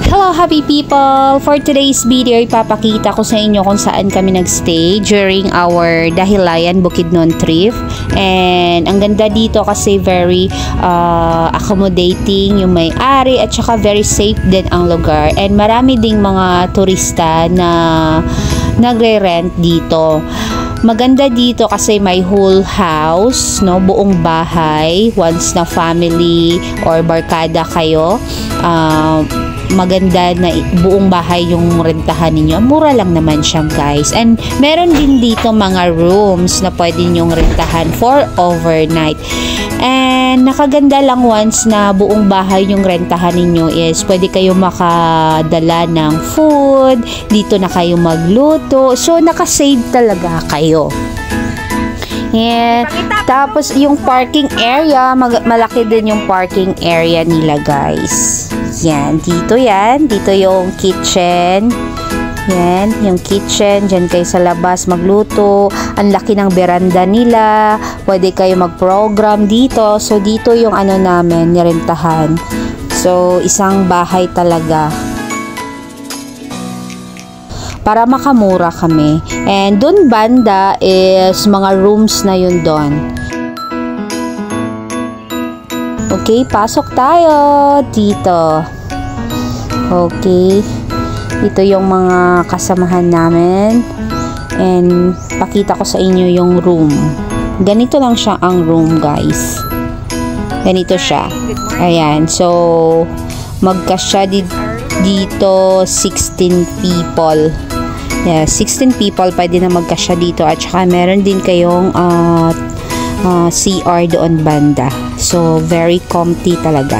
Hello happy people! For today's video, ipapakita ko sa inyo kung saan kami nagstay during our Dahilayan Bukidnon trip. And ang ganda dito kasi very accommodating yung may-ari at saka very safe din ang lugar. And marami ding mga turista na nagre-rent dito. Maganda dito kasi may whole house, no, buong bahay. Once na family or barkada kayo, maganda na buong bahay yung rentahan ninyo. Mura lang naman siya, guys. And meron din dito mga rooms na pwede nyong rentahan for overnight. And nakaganda lang once na buong bahay yung rentahan ninyo is pwede kayo makadala ng food, dito na kayo magluto. So nakasave talaga kayo. And tapos yung parking area, malaki din yung parking area nila, guys. Yan, dito yan. Dito yung kitchen. Yan, yung kitchen. Diyan kayo sa labas magluto. Ang laki ng beranda nila. Pwede kayo mag-program dito. So, dito yung ano namin, nirentahan. So, isang bahay talaga. Para makamura kami. And dun banda is mga rooms na yun doon. Okay, pasok tayo dito. Okay. Ito yung mga kasamahan namin. And pakita ko sa inyo yung room. Ganito lang siya ang room, guys. Ganito siya. Ayan. So, magkasya dito 16 people. Yeah, 16 people pwede na magkasya dito. At saka meron din kayong CR doon banda. So, very comfy talaga.